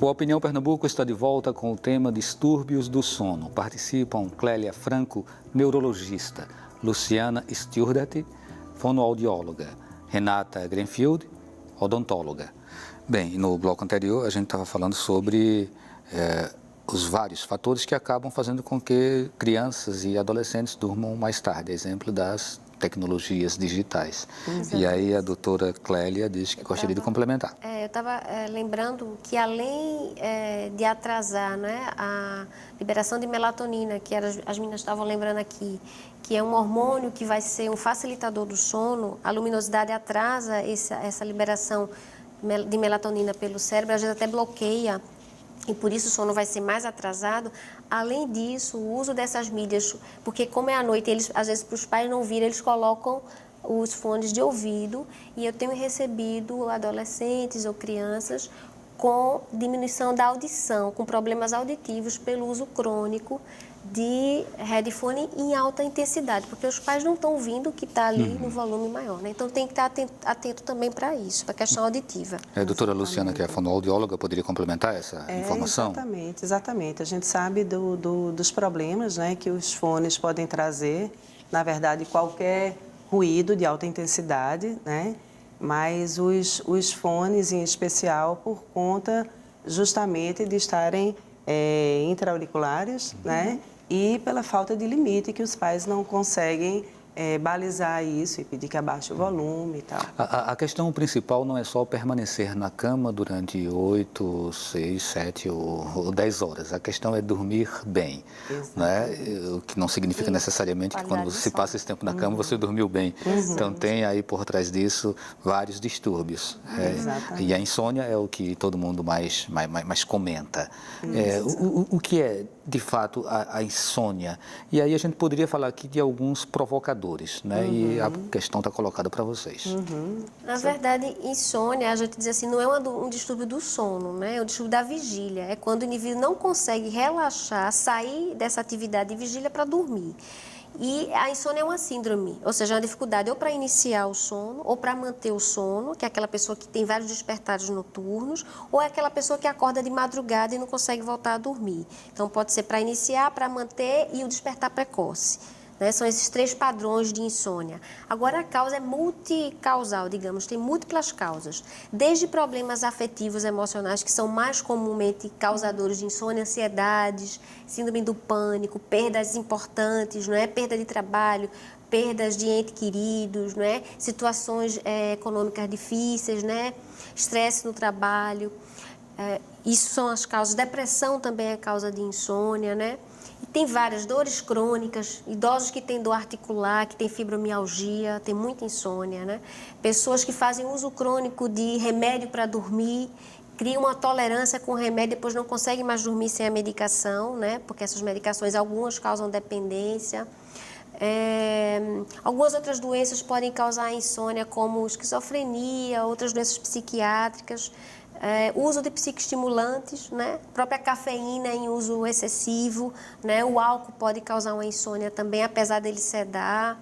O Opinião Pernambuco está de volta com o tema distúrbios do sono. Participam Clélia Franco, neurologista, Luciana Stewart, fonoaudióloga, Renata Greenfield, odontóloga. Bem, no bloco anterior a gente estava falando sobre os vários fatores que acabam fazendo com que crianças e adolescentes durmam mais tarde, exemplo das tecnologias digitais. Exatamente. E aí a doutora Clélia diz que gostaria de complementar. Eu estava lembrando que além de atrasar, né, a liberação de melatonina, que as meninas estavam lembrando aqui, que é um hormônio que vai ser um facilitador do sono, a luminosidade atrasa essa liberação de melatonina pelo cérebro, às vezes até bloqueia, e por isso o sono vai ser mais atrasado. Além disso, o uso dessas mídias, porque como é à noite, eles, às vezes para os pais não virem, eles colocam os fones de ouvido, e eu tenho recebido adolescentes ou crianças com diminuição da audição, com problemas auditivos pelo uso crônico de headphone em alta intensidade, porque os pais não estão ouvindo o que está ali no volume maior, né? Então tem que estar atento também para isso, para a questão auditiva. A doutora Luciana, que é fonoaudióloga, poderia complementar essa informação? Exatamente. A gente sabe dos problemas, né, que os fones podem trazer, na verdade, qualquer ruído de alta intensidade, né? Mas os fones em especial por conta justamente de estarem intraauriculares, né? E pela falta de limite que os pais não conseguem balizar isso e pedir que abaixe o volume e tal. A questão principal não é só permanecer na cama durante 8, 6, 7 ou 10 horas. A questão é dormir bem, né? O que não significa necessariamente que quando você passa esse tempo na cama, você dormiu bem. Então tem aí por trás disso vários distúrbios. E a insônia é o que todo mundo mais comenta. O que é, de fato, a insônia? E aí a gente poderia falar aqui de alguns provocadores, né? E a questão está colocada para vocês. Na verdade, insônia, a gente diz assim, não é um distúrbio do sono, né? É um distúrbio da vigília. É quando o indivíduo não consegue relaxar, sair dessa atividade de vigília para dormir. E a insônia é uma síndrome, ou seja, uma dificuldade ou para iniciar o sono, ou para manter o sono, que é aquela pessoa que tem vários despertares noturnos, ou é aquela pessoa que acorda de madrugada e não consegue voltar a dormir. Então, pode ser para iniciar, para manter e o despertar precoce. Né? São esses 3 padrões de insônia. Agora, a causa é multicausal, digamos, tem múltiplas causas. Desde problemas afetivos, emocionais, que são mais comumente causadores de insônia, ansiedades, síndrome do pânico, perdas importantes, não é? Perda de trabalho, perdas de entes queridos, não é? Situações econômicas difíceis, né? Estresse no trabalho. Isso são as causas. Depressão também é causa de insônia, né? E tem várias dores crônicas, idosos que têm dor articular, que têm fibromialgia, tem muita insônia, né? Pessoas que fazem uso crônico de remédio para dormir, criam uma tolerância com o remédio, depois não conseguem mais dormir sem a medicação, né? Porque essas medicações, algumas causam dependência. Algumas outras doenças podem causar insônia, como esquizofrenia, outras doenças psiquiátricas. Uso de psicoestimulantes, né? A própria cafeína em uso excessivo, né? O álcool pode causar uma insônia também, apesar dele sedar.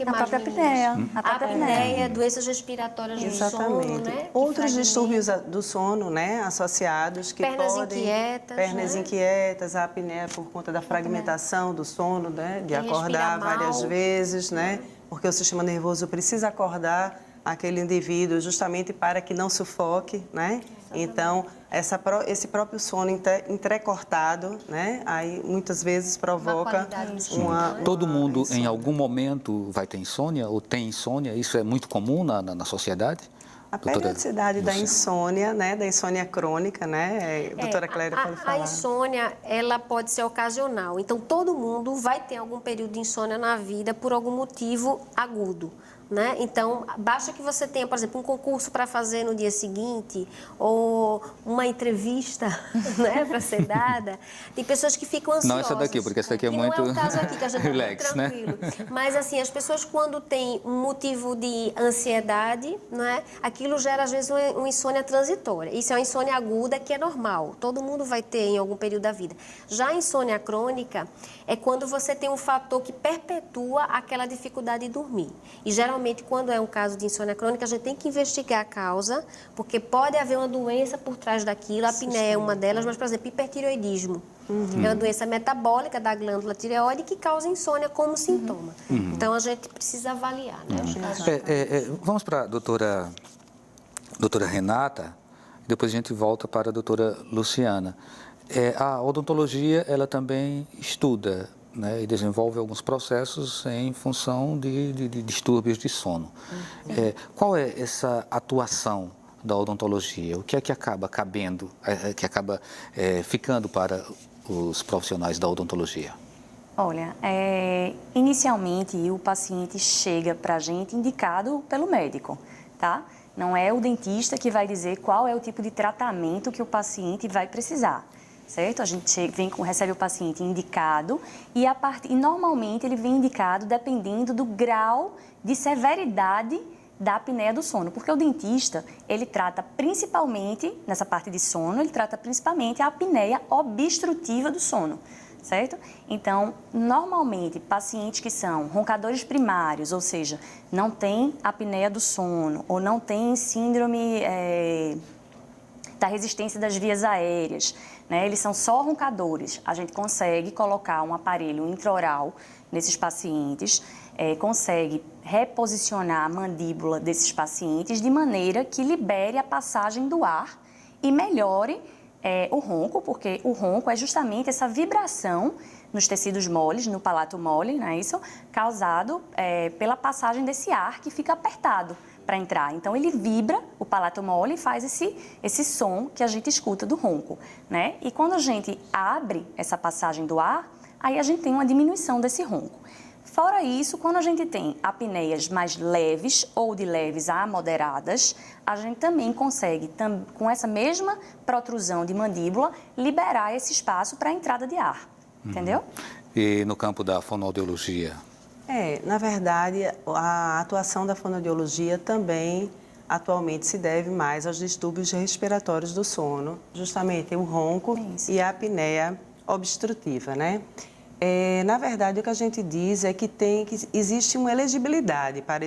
A própria apneia. A apneia, doenças respiratórias do sono, né? Outros distúrbios do sono, né? Associados que pernas inquietas, a apneia por conta da fragmentação do sono, né? De acordar várias vezes, né? Porque o sistema nervoso precisa acordar aquele indivíduo justamente para que não sufoque, né? Então, esse próprio sono entrecortado, né? Aí muitas vezes provoca uma... Todo mundo em algum momento vai ter insônia ou tem insônia? Isso é muito comum na sociedade? A periodicidade da insônia, né? Da insônia crônica, né? Doutora Clélia pode falar. A insônia, ela pode ser ocasional. Então, todo mundo vai ter algum período de insônia na vida por algum motivo agudo. Né? Então, basta que você tenha, por exemplo, um concurso para fazer no dia seguinte ou uma entrevista, né, para ser dada. Tem pessoas que ficam ansiosas. Não essa daqui, porque essa daqui é muito não é o caso aqui, que a gente relax, é muito tranquilo. Né? Mas, assim, as pessoas quando têm um motivo de ansiedade, né, aquilo gera, às vezes, uma insônia transitória. Isso é uma insônia aguda que é normal. Todo mundo vai ter em algum período da vida. Já a insônia crônica é quando você tem um fator que perpetua aquela dificuldade de dormir. E, geralmente, geralmente, quando é um caso de insônia crônica, a gente tem que investigar a causa, porque pode haver uma doença por trás daquilo. A apneia é uma delas, mas, por exemplo, hipertireoidismo. É uma doença metabólica da glândula tireoide que causa insônia como sintoma. Então, a gente precisa avaliar, né? Vamos para a doutora Renata, depois a gente volta para a doutora Luciana. A odontologia, ela também estuda, né, e desenvolve alguns processos em função de distúrbios de sono. Qual é essa atuação da odontologia? O que é que acaba cabendo, que acaba ficando para os profissionais da odontologia? Olha, inicialmente o paciente chega para a gente indicado pelo médico, tá? Não é o dentista que vai dizer qual é o tipo de tratamento que o paciente vai precisar. Certo? A gente recebe o paciente indicado e normalmente ele vem indicado dependendo do grau de severidade da apneia do sono, porque o dentista, ele trata principalmente, nessa parte de sono, ele trata principalmente a apneia obstrutiva do sono, certo? Então, normalmente, pacientes que são roncadores primários, ou seja, não tem apneia do sono ou não tem síndrome da resistência das vias aéreas, né? Eles são só roncadores. A gente consegue colocar um aparelho intraoral nesses pacientes, consegue reposicionar a mandíbula desses pacientes de maneira que libere a passagem do ar e melhore o ronco, porque o ronco é justamente essa vibração nos tecidos moles, no palato mole, não é isso? Causado pela passagem desse ar que fica apertado para entrar. Então, ele vibra o palato mole e faz esse som que a gente escuta do ronco, né? E quando a gente abre essa passagem do ar, aí a gente tem uma diminuição desse ronco. Fora isso, quando a gente tem apneias mais leves ou de leves a moderadas, a gente também consegue, com essa mesma protrusão de mandíbula, liberar esse espaço para a entrada de ar, entendeu? E no campo da fonoaudiologia? Na verdade, a atuação da fonoaudiologia também atualmente se deve mais aos distúrbios respiratórios do sono, justamente o ronco e a apneia obstrutiva, né? Na verdade, o que a gente diz é que existe uma elegibilidade para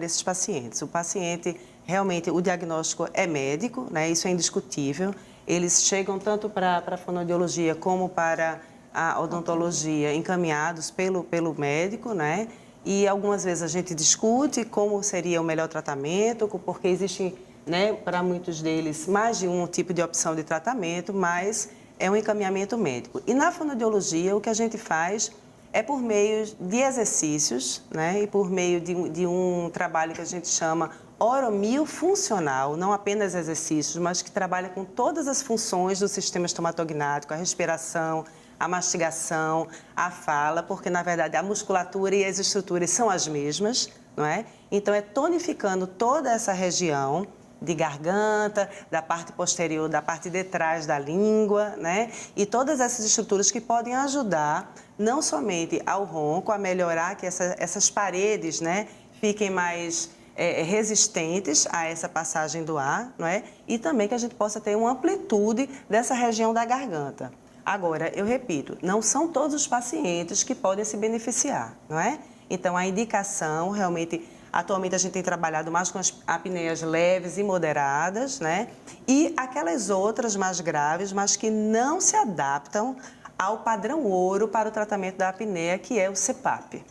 esses pacientes. O paciente, realmente, o diagnóstico é médico, né? Isso é indiscutível. Eles chegam tanto para a fonoaudiologia como para a odontologia encaminhados pelo médico, né? E algumas vezes a gente discute como seria o melhor tratamento, porque existe, né, para muitos deles, mais de um tipo de opção de tratamento, mas é um encaminhamento médico. E na fonoaudiologia, o que a gente faz é por meio de exercícios, né? E por meio de um trabalho que a gente chama oromiofuncional, não apenas exercícios, mas que trabalha com todas as funções do sistema estomatognático, a respiração, a mastigação, a fala, porque, na verdade, a musculatura e as estruturas são as mesmas, não é? Então, é tonificando toda essa região de garganta, da parte posterior, da parte de trás da língua, né? E todas essas estruturas que podem ajudar, não somente ao ronco, a melhorar que essas paredes, né, fiquem mais resistentes a essa passagem do ar, não é? E também que a gente possa ter uma amplitude dessa região da garganta. Agora, eu repito, não são todos os pacientes que podem se beneficiar, não é? Então, a indicação, realmente, atualmente a gente tem trabalhado mais com as apneias leves e moderadas, né? E aquelas outras mais graves, mas que não se adaptam ao padrão ouro para o tratamento da apneia, que é o CPAP.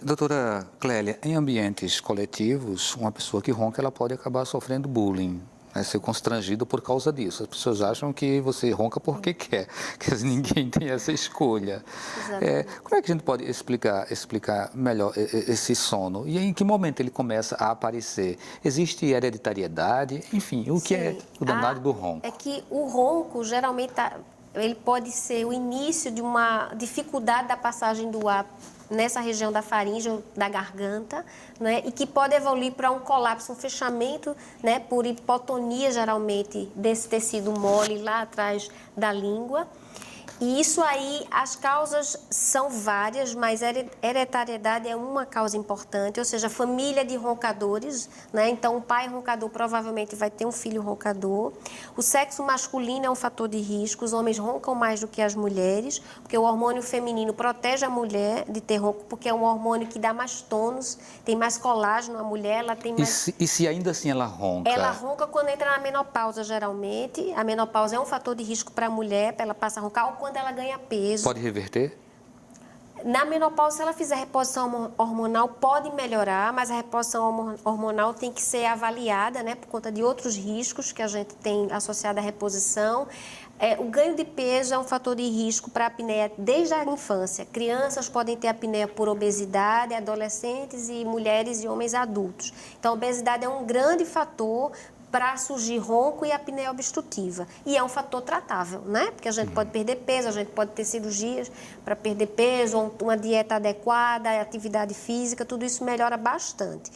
Doutora Clélia, em ambientes coletivos, uma pessoa que ronca, ela pode acabar sofrendo bullying, ser constrangido por causa disso. As pessoas acham que você ronca porque quer, que ninguém tem essa escolha. Como é que a gente pode explicar melhor esse sono? E em que momento ele começa a aparecer? Existe hereditariedade? Enfim, o que é o danado do ronco? É que o ronco, geralmente, ele pode ser o início de uma dificuldade da passagem do ar nessa região da faringe ou da garganta, né, e que pode evoluir para um colapso, um fechamento, né, por hipotonia, geralmente, desse tecido mole lá atrás da língua. E isso aí, as causas são várias, mas a hereditariedade é uma causa importante, ou seja, família de roncadores, né? Então, o pai roncador provavelmente vai ter um filho roncador. O sexo masculino é um fator de risco, os homens roncam mais do que as mulheres, porque o hormônio feminino protege a mulher de ter ronco, porque é um hormônio que dá mais tônus, tem mais colágeno, a mulher, ela tem mais... E se ainda assim ela ronca? Ela ronca quando entra na menopausa, geralmente. A menopausa é um fator de risco para a mulher, para ela passar a roncar, ou quando ela ganha peso. Pode reverter? Na menopausa, se ela fizer reposição hormonal, pode melhorar, mas a reposição hormonal tem que ser avaliada, né, por conta de outros riscos que a gente tem associado à reposição. O ganho de peso é um fator de risco para a apneia desde a infância. Crianças podem ter apneia por obesidade, adolescentes e mulheres e homens adultos. Então, a obesidade é um grande fator para surgir ronco e apneia obstrutiva. E é um fator tratável, né? Porque a gente pode perder peso, a gente pode ter cirurgias para perder peso, uma dieta adequada, atividade física, tudo isso melhora bastante.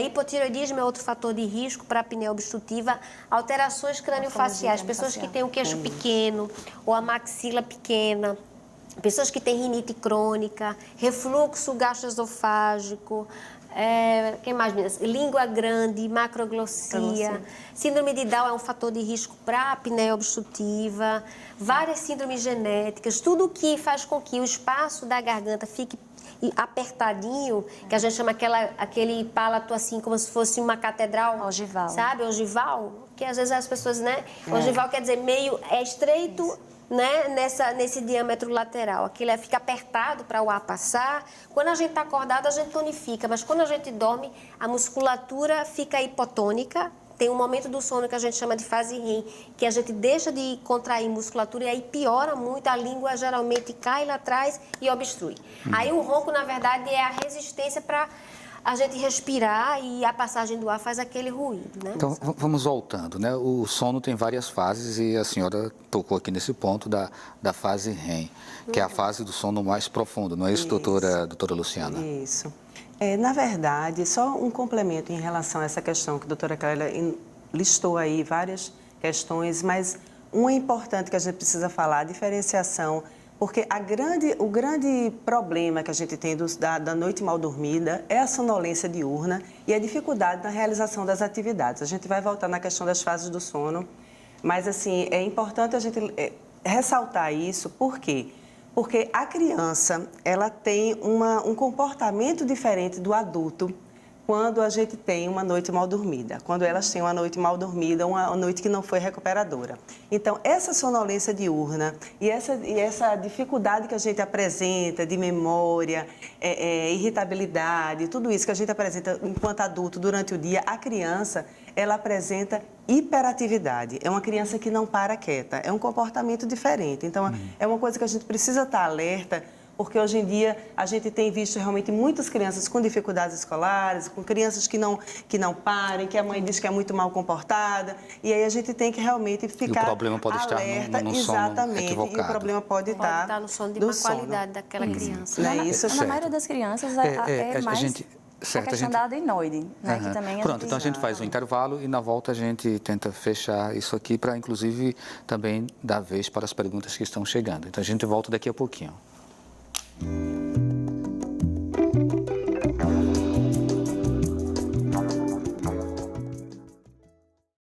Hipotireoidismo é outro fator de risco para apneia obstrutiva, alterações craniofaciais, pessoas que têm o queixo pequeno ou a maxila pequena, pessoas que têm rinite crônica, refluxo gastroesofágico, quem mais, meninas? Língua grande, macroglossia. Síndrome de Down é um fator de risco para apneia obstrutiva, várias síndromes genéticas, tudo que faz com que o espaço da garganta fique apertadinho, que a gente chama aquele palato assim, como se fosse uma catedral. Ogival. Sabe? Ogival. Que às vezes as pessoas, né? Ogival quer dizer meio, estreito, né? Nesse diâmetro lateral. Aquilo fica apertado para o ar passar. Quando a gente está acordado, a gente tonifica, mas quando a gente dorme, a musculatura fica hipotônica. Tem um momento do sono que a gente chama de fase REM, que a gente deixa de contrair musculatura e aí piora muito, a língua geralmente cai lá atrás e obstrui. Aí o ronco, na verdade, é a resistência para a gente respirar e a passagem do ar faz aquele ruído, né? Então, vamos voltando, né? O sono tem várias fases e a senhora tocou aqui nesse ponto da fase REM, que é a fase do sono mais profundo, não é isso, doutora Luciana? Isso. Na verdade, só um complemento em relação a essa questão que a doutora Clélia listou aí, várias questões, mas uma importante que a gente precisa falar, a diferenciação, porque o grande problema que a gente tem da noite mal dormida é a sonolência diurna e a dificuldade na realização das atividades. A gente vai voltar na questão das fases do sono, mas assim, é importante a gente ressaltar isso, por quê? Porque a criança, ela tem um comportamento diferente do adulto quando a gente tem uma noite mal dormida, quando elas têm uma noite mal dormida, uma noite que não foi recuperadora. Então, essa sonolência diurna e essa dificuldade que a gente apresenta de memória, irritabilidade, tudo isso que a gente apresenta enquanto adulto durante o dia, a criança, ela apresenta hiperatividade. É uma criança que não para quieta, é um comportamento diferente. Então, é uma coisa que a gente precisa estar alerta, porque hoje em dia a gente tem visto realmente muitas crianças com dificuldades escolares, com crianças que não parem, que a mãe diz que é muito mal comportada, e aí a gente tem que realmente ficar alerta. E o problema pode estar no sono equivocado. E o problema pode estar no sono de má qualidade daquela criança. Na maioria das crianças é mais... a questão da adenoide, né, que também Pronto, então a gente faz um intervalo e na volta a gente tenta fechar isso aqui para, inclusive, também dar vez para as perguntas que estão chegando. Então a gente volta daqui a pouquinho.